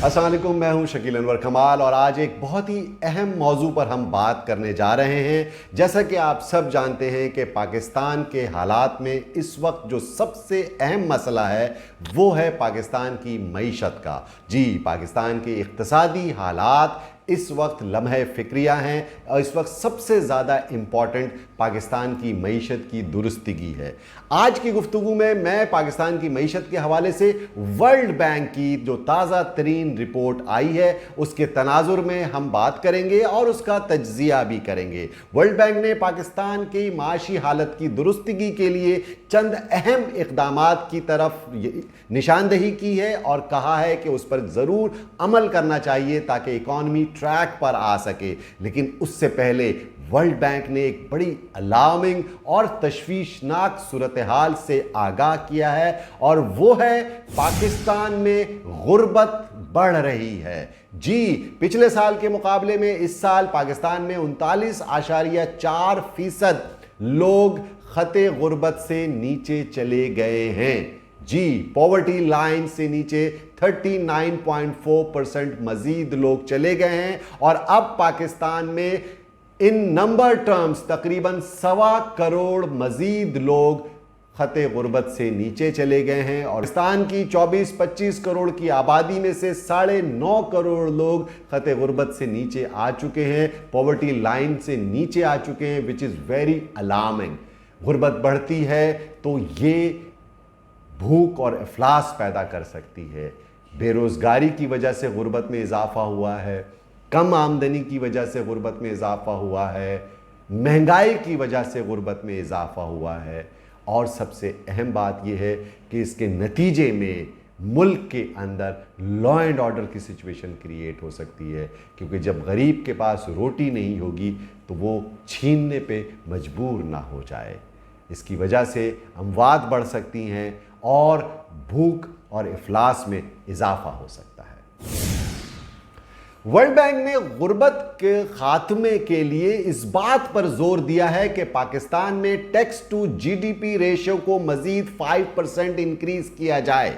अस्सलाम वालेकुम, मैं हूं शकील अनवर कमाल और आज एक बहुत ही अहम मौजू पर हम बात करने जा रहे हैं। जैसा कि आप सब जानते हैं कि पाकिस्तान के हालात में इस वक्त जो सबसे अहम मसला है वो है पाकिस्तान की मईशत का। जी, पाकिस्तान के इक़्तिसादी हालात इस वक्त लम्हे फ़िक्रिया हैं और इस वक्त सबसे ज़्यादा इम्पॉर्टेंट पाकिस्तान की मईशत की दुरुस्तगी है। आज की गुफ्तगू में मैं पाकिस्तान की मईशत के हवाले से वर्ल्ड बैंक की जो ताज़ा तरीन रिपोर्ट आई है उसके तनाजुर में हम बात करेंगे और उसका तज्ज़िया भी करेंगे। वर्ल्ड बैंक ने पाकिस्तान की माशी हालत की दुरुस्तगी के लिए चंद अहम इक़दामात की तरफ निशानदही की है और कहा है कि उस पर ज़रूर अमल करना चाहिए ताकि इकॉनमी ट्रैक पर आ सके। लेकिन उससे पहले वर्ल्ड बैंक ने एक बड़ी अलार्मिंग और तशवीशनाक सूरत हाल से आगाह किया है और वो है पाकिस्तान में गुर्बत बढ़ रही है। जी, पिछले साल के मुकाबले में इस साल पाकिस्तान में 39.4% लोग खते गुर्बत से नीचे चले गए हैं। जी, पॉवर्टी लाइन से नीचे 39.4% मजीद लोग चले गए हैं और अब पाकिस्तान में इन नंबर टर्म्स तकरीबन 1.25 करोड़ मजीद लोग खते गुर्बत से नीचे चले गए हैं और पाकिस्तान की 24-25 करोड़ की आबादी में से 9.5 करोड़ लोग खते गुर्बत से नीचे आ चुके हैं, पॉवर्टी लाइन से नीचे आ चुके हैं, विच इज़ वेरी अलार्मिंग। गुर्बत बढ़ती है तो ये भूख और अफलास पैदा कर सकती है। बेरोज़गारी की वजह से गुर्बत में इजाफा हुआ है, कम आमदनी की वजह से गुर्बत में इजाफा हुआ है, महंगाई की वजह से गुर्बत में इजाफा हुआ है और सबसे अहम बात यह है कि इसके नतीजे में मुल्क के अंदर लॉ एंड ऑर्डर की सिचुएशन क्रिएट हो सकती है, क्योंकि जब गरीब के पास रोटी नहीं होगी तो वो छीनने पे मजबूर ना हो जाए। इसकी वजह से अमवात बढ़ सकती हैं और भूख और इफलास में इजाफा हो सकता है। वर्ल्ड बैंक ने गुर्बत के खात्मे के लिए इस बात पर जोर दिया है कि पाकिस्तान में टैक्स टू जीडीपी रेशियो को मजीद 5% इंक्रीज किया जाए।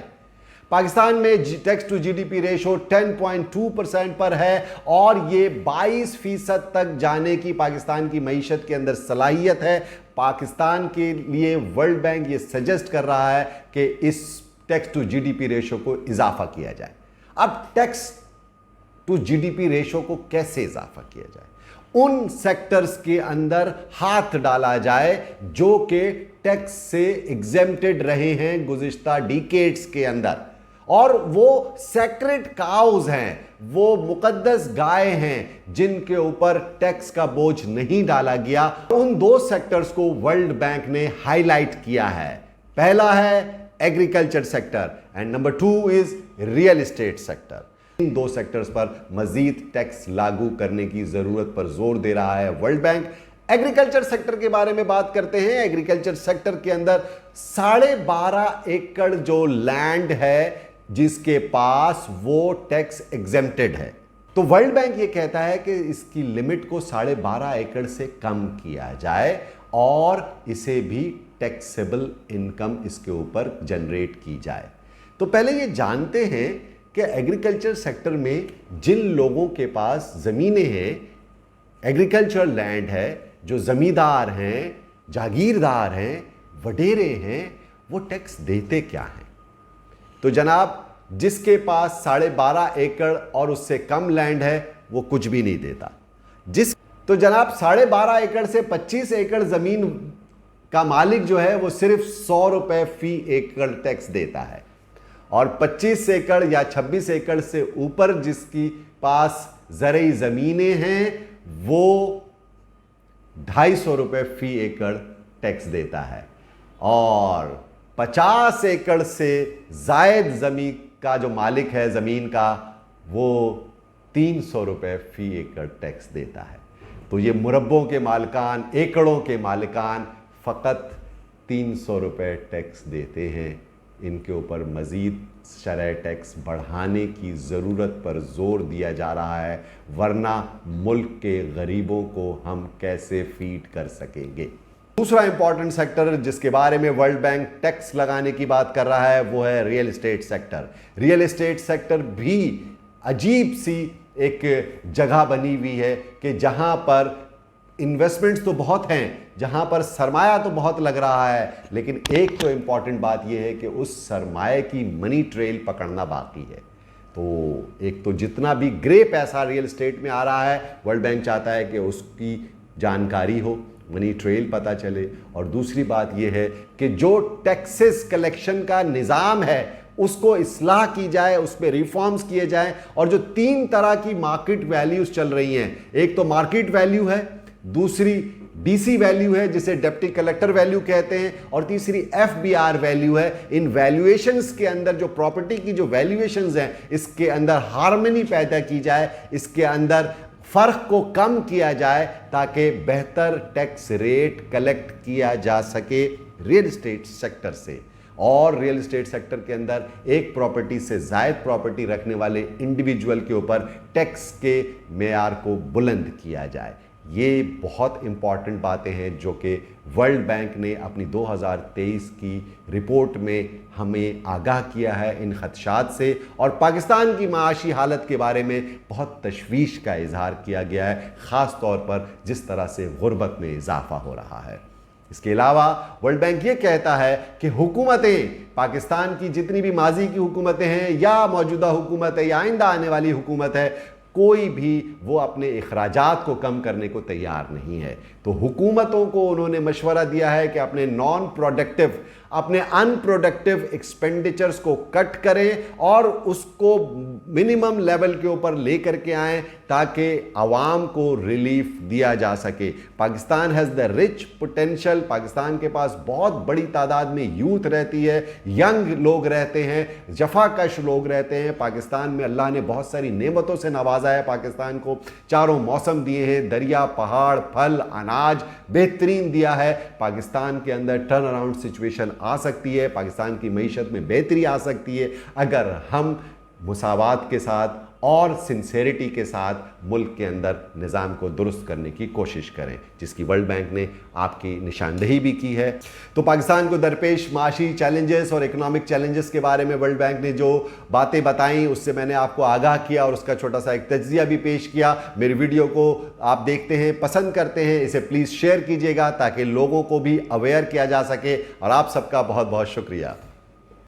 पाकिस्तान में टैक्स टू जीडीपी रेशियो 10.2% पर है और ये 22% तक जाने की पाकिस्तान की मईशत के अंदर सलाहियत है। पाकिस्तान के लिए वर्ल्ड बैंक ये सजेस्ट कर रहा है कि इस टैक्स टू जीडीपी रेशियो को इजाफा किया जाए। अब टैक्स टू जीडीपी रेशियो को कैसे इजाफा किया जाए? उन सेक्टर्स के अंदर हाथ डाला जाए जो कि टैक्स से एग्जेम्प्टेड रहे हैं गुज़िश्ता डिकेड्स के अंदर, और वो सेक्रेड काउज हैं, वो मुकद्दस गाय हैं जिनके ऊपर टैक्स का बोझ नहीं डाला गया। उन दो सेक्टर्स को वर्ल्ड बैंक ने हाईलाइट किया है। पहला है agriculture sector and number 2 is real estate sector. इन दो सेक्टर्स पर मजीद टैक्स लागू करने की जरूरत पर जोर दे रहा है वर्ल्ड बैंक। एग्रीकल्चर सेक्टर के बारे में बात करते हैं। एग्रीकल्चर सेक्टर के अंदर 12.5 एकड़ जो लैंड है जिसके पास वो टैक्स एग्जेम्प्टेड है, तो वर्ल्ड बैंक ये कहता है कि इसकी लिमिट को 12.5 एकड़ से कम किया जाए और इसे भी टैक्सेबल इनकम इसके ऊपर जनरेट की जाए। तो पहले ये जानते हैं कि एग्रीकल्चर सेक्टर में जिन लोगों के पास ज़मीनें हैं, एग्रीकल्चर लैंड है, जो ज़मींदार हैं, जागीरदार हैं, वडेरे हैं, वो टैक्स देते क्या हैं? तो जनाब, जिसके पास 12.5 एकड़ और उससे कम लैंड है वो कुछ भी नहीं देता। तो जनाब 12.5 एकड़ से 25 एकड़ ज़मीन का मालिक जो है वो सिर्फ 100 रुपये फी एकड़ टैक्स देता है और 25 एकड़ या 26 एकड़ से ऊपर जिसकी पास ज़रई ज़मीनें हैं वो 250 रुपये फी एकड़ टैक्स देता है और 50 एकड़ से जायद ज़मीन का जो मालिक है ज़मीन का वो 300 रुपये फी एकड़ टैक्स देता है। तो ये मुरब्बों के मालिकान, एकड़ों के मालिकान फ़कत 300 रुपये टैक्स देते हैं। इनके ऊपर मज़ीद शरह टैक्स बढ़ाने की ज़रूरत पर जोर दिया जा रहा है, वरना मुल्क के गरीबों को हम कैसे फीड कर सकेंगे। दूसरा इंपॉर्टेंट सेक्टर जिसके बारे में वर्ल्ड बैंक टैक्स लगाने की बात कर रहा है वो है real estate sector. Real estate sector भी अजीब सी एक जगह बनी हुई है कि जहां पर इन्वेस्टमेंट्स तो बहुत हैं, जहां पर सरमाया तो बहुत लग रहा है, लेकिन एक तो इंपॉर्टेंट बात यह है कि उस सरमाए की मनी ट्रेल पकड़ना बाकी है। तो एक तो जितना भी ग्रे पैसा रियल एस्टेट में आ रहा है, वर्ल्ड बैंक चाहता है कि उसकी जानकारी हो, मनी ट्रेल पता चले। और दूसरी बात यह है कि जो टैक्सेस कलेक्शन का निज़ाम है उसको इस्लाह की जाए, उस पर रिफॉर्म्स किए जाएं। और जो 3 तरह की मार्केट वैल्यूज चल रही हैं, एक तो मार्केट वैल्यू है, दूसरी डीसी वैल्यू है जिसे डिप्टी कलेक्टर वैल्यू कहते हैं, और तीसरी एफबीआर वैल्यू है। इन वैल्यूएशंस के अंदर जो प्रॉपर्टी की जो वैल्यूएशंस हैं, इसके अंदर हार्मनी पैदा की जाए, इसके अंदर फर्क को कम किया जाए ताकि बेहतर टैक्स रेट कलेक्ट किया जा सके रियल एस्टेट सेक्टर से। और रियल एस्टेट सेक्टर के अंदर एक प्रॉपर्टी से ज़ायद प्रॉपर्टी रखने वाले इंडिविजुअल के ऊपर टैक्स के मेयार को बुलंद किया जाए। ये बहुत इंपॉर्टेंट बातें हैं जो कि वर्ल्ड बैंक ने अपनी 2023 की रिपोर्ट में हमें आगाह किया है इन खदशात से। और पाकिस्तान की माशी हालत के बारे में बहुत तशवीश का इजहार किया गया है, ख़ास तौर पर जिस तरह से गुर्बत में इजाफा हो रहा है। इसके अलावा वर्ल्ड बैंक ये कहता है कि हुकूमतें, पाकिस्तान की जितनी भी माजी की हुकूमतें हैं या मौजूदा हुकूमत है या आइंदा आने वाली हुकूमत है, कोई भी वो अपने अखराजात को कम करने को तैयार नहीं है। तो हुकूमतों को उन्होंने मशवरा दिया है कि अपने नॉन प्रोडक्टिव, अपने अनप्रोडक्टिव एक्सपेंडिचर्स को कट करें और उसको मिनिमम लेवल के ऊपर लेकर के आएं ताकि आवाम को रिलीफ दिया जा सके। Pakistan has the rich potential, Pakistan के पास बहुत बड़ी तादाद में यूथ रहती है, यंग लोग रहते हैं, जफाकश लोग रहते हैं। पाकिस्तान में अल्लाह ने बहुत सारी नेमतों से नवाजा है, पाकिस्तान को चारों मौसम दिए हैं, दरिया, पहाड़, फल, अनाज बेहतरीन दिया है। पाकिस्तान के अंदर टर्न अराउंड सिचुएशन आ सकती है, पाकिस्तान की मईशत में बेहतरी आ सकती है अगर हम मुसावात के साथ और सिंसेरिटी के साथ मुल्क के अंदर निज़ाम को दुरुस्त करने की कोशिश करें, जिसकी वर्ल्ड बैंक ने आपकी निशानदेही भी की है। तो पाकिस्तान को दरपेश माशी चैलेंजेस और इकोनॉमिक चैलेंजेस के बारे में वर्ल्ड बैंक ने जो बातें बताई उससे मैंने आपको आगाह किया और उसका छोटा सा एक तज्जिया भी पेश किया। मेरी वीडियो को आप देखते हैं, पसंद करते हैं, इसे प्लीज़ शेयर कीजिएगा ताकि लोगों को भी अवेयर किया जा सके। और आप सबका बहुत बहुत शुक्रिया।